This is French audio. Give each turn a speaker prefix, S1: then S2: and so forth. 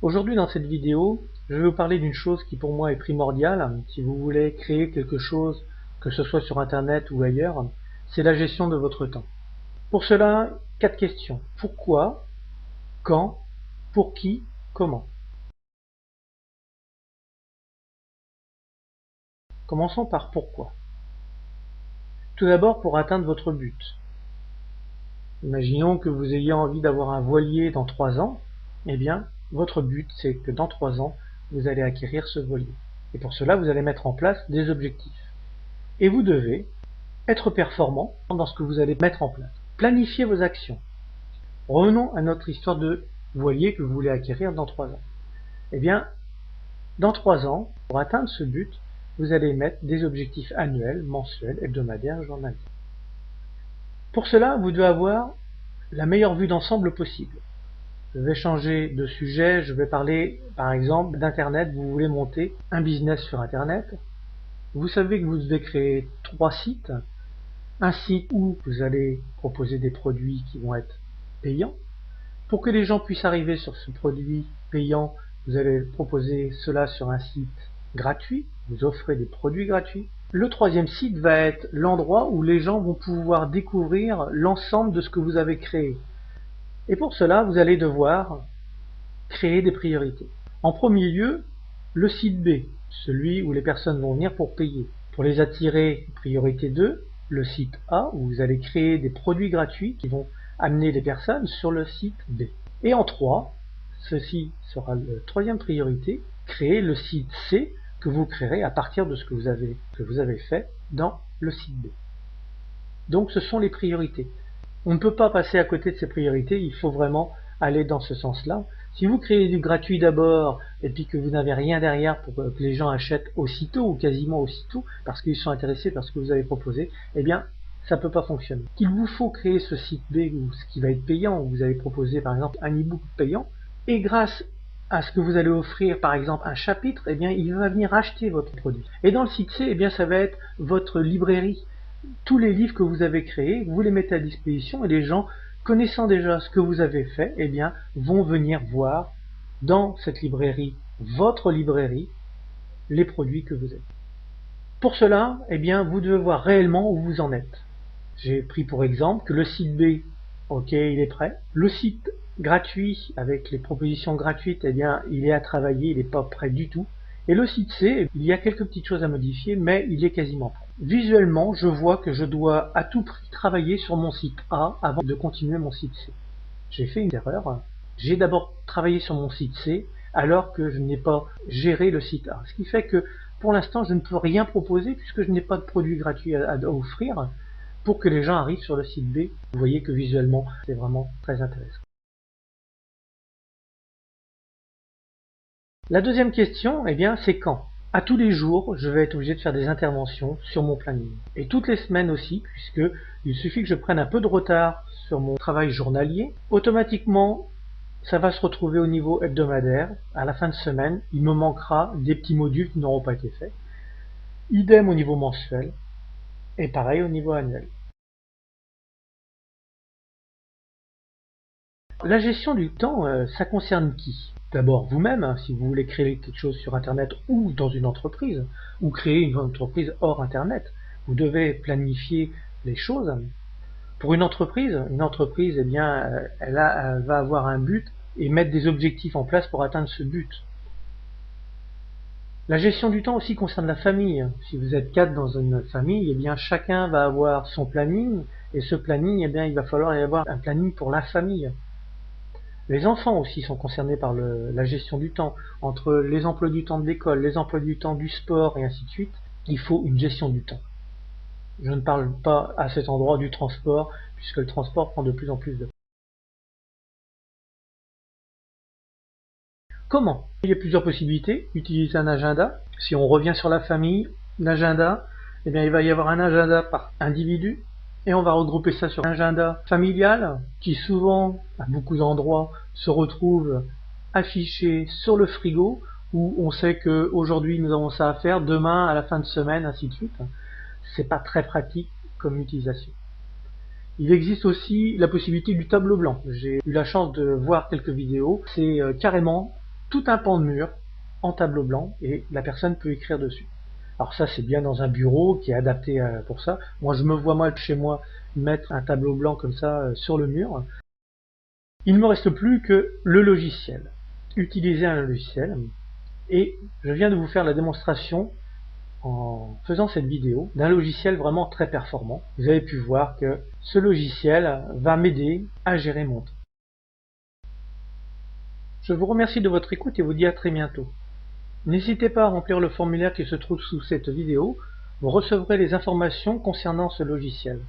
S1: Aujourd'hui dans cette vidéo, je vais vous parler d'une chose qui pour moi est primordiale si vous voulez créer quelque chose, que ce soit sur internet ou ailleurs, c'est la gestion de votre temps. Pour cela, 4 questions. Pourquoi? Quand? Pour qui? Comment? Commençons par pourquoi. Tout d'abord pour atteindre votre but. Imaginons que vous ayez envie d'avoir un voilier dans 3 ans, eh bien, votre but c'est que dans 3 ans, vous allez acquérir ce voilier. Et pour cela, vous allez mettre en place des objectifs. Et vous devez être performant dans ce que vous allez mettre en place. Planifiez vos actions. Revenons à notre histoire de voilier que vous voulez acquérir dans 3 ans. Eh bien, dans 3 ans, pour atteindre ce but, vous allez mettre des objectifs annuels, mensuels, hebdomadaires, journaliers. Pour cela, vous devez avoir la meilleure vue d'ensemble possible. Je vais changer de sujet, je vais parler par exemple d'Internet. Vous voulez monter un business sur Internet. Vous savez que vous devez créer 3 sites. Un site où vous allez proposer des produits qui vont être payants. Pour que les gens puissent arriver sur ce produit payant, vous allez proposer cela sur un site gratuit. Vous offrez des produits gratuits. Le 3e site va être l'endroit où les gens vont pouvoir découvrir l'ensemble de ce que vous avez créé. Et pour cela, vous allez devoir créer des priorités. En premier lieu, le site B, celui où les personnes vont venir pour payer. Pour les attirer, priorité 2, le site A, où vous allez créer des produits gratuits qui vont amener les personnes sur le site B. Et en 3, ceci sera la 3e priorité, créer le site C que vous créerez à partir de ce que vous avez fait dans le site B. Donc ce sont les priorités. On ne peut pas passer à côté de ces priorités, il faut vraiment aller dans ce sens-là. Si vous créez du gratuit d'abord, et puis que vous n'avez rien derrière pour que les gens achètent aussitôt, ou quasiment aussitôt, parce qu'ils sont intéressés par ce que vous avez proposé, eh bien, ça ne peut pas fonctionner. Il vous faut créer ce site B, ou ce qui va être payant, où vous allez proposer par exemple un e-book payant, et grâce à ce que vous allez offrir, par exemple un chapitre, eh bien, il va venir acheter votre produit. Et dans le site C, eh bien, ça va être votre librairie. Tous les livres que vous avez créés, vous les mettez à disposition et les gens, connaissant déjà ce que vous avez fait, eh bien, vont venir voir dans cette librairie, votre librairie, les produits que vous avez. Pour cela, eh bien, vous devez voir réellement où vous en êtes. J'ai pris pour exemple que le site B, ok, il est prêt. Le site gratuit, avec les propositions gratuites, eh bien, il est à travailler, il n'est pas prêt du tout. Et le site C, il y a quelques petites choses à modifier, mais il est quasiment prêt. Visuellement, je vois que je dois à tout prix travailler sur mon site A avant de continuer mon site C. J'ai fait une erreur. J'ai d'abord travaillé sur mon site C alors que je n'ai pas géré le site A. Ce qui fait que pour l'instant, je ne peux rien proposer puisque je n'ai pas de produit gratuit à offrir pour que les gens arrivent sur le site B. Vous voyez que visuellement, c'est vraiment très intéressant. La deuxième question, eh bien, c'est quand? À tous les jours, je vais être obligé de faire des interventions sur mon planning. Et toutes les semaines aussi, puisque il suffit que je prenne un peu de retard sur mon travail journalier, automatiquement, ça va se retrouver au niveau hebdomadaire. À la fin de semaine, il me manquera des petits modules qui n'auront pas été faits. Idem au niveau mensuel, et pareil au niveau annuel. La gestion du temps, ça concerne qui? D'abord vous-même, hein, si vous voulez créer quelque chose sur Internet ou dans une entreprise, ou créer une entreprise hors Internet, vous devez planifier les choses. Pour une entreprise, eh bien, elle va avoir un but et mettre des objectifs en place pour atteindre ce but. La gestion du temps aussi concerne la famille. Si vous êtes 4 dans une famille, eh bien, chacun va avoir son planning, et ce planning, eh bien, il va falloir y avoir un planning pour la famille. Les enfants aussi sont concernés par la gestion du temps. Entre les emplois du temps de l'école, les emplois du temps du sport et ainsi de suite, il faut une gestion du temps. Je ne parle pas à cet endroit du transport, puisque le transport prend de plus en plus de temps. Comment? Il y a plusieurs possibilités. Utiliser un agenda. Si on revient sur la famille, l'agenda, eh bien, il va y avoir un agenda par individu, et on va regrouper ça sur un agenda familial, qui souvent, à beaucoup d'endroits, se retrouve affiché sur le frigo, où on sait qu'aujourd'hui nous avons ça à faire, demain, à la fin de semaine, ainsi de suite. C'est pas très pratique comme utilisation. Il existe aussi la possibilité du tableau blanc. J'ai eu la chance de voir quelques vidéos. C'est carrément tout un pan de mur en tableau blanc et la personne peut écrire dessus. Alors ça, c'est bien dans un bureau qui est adapté pour ça. Moi, je me vois mal chez moi mettre un tableau blanc comme ça sur le mur. Il ne me reste plus que le logiciel. Utiliser un logiciel. Et je viens de vous faire la démonstration en faisant cette vidéo d'un logiciel vraiment très performant. Vous avez pu voir que ce logiciel va m'aider à gérer mon temps. Je vous remercie de votre écoute et vous dis à très bientôt. N'hésitez pas à remplir le formulaire qui se trouve sous cette vidéo, vous recevrez les informations concernant ce logiciel.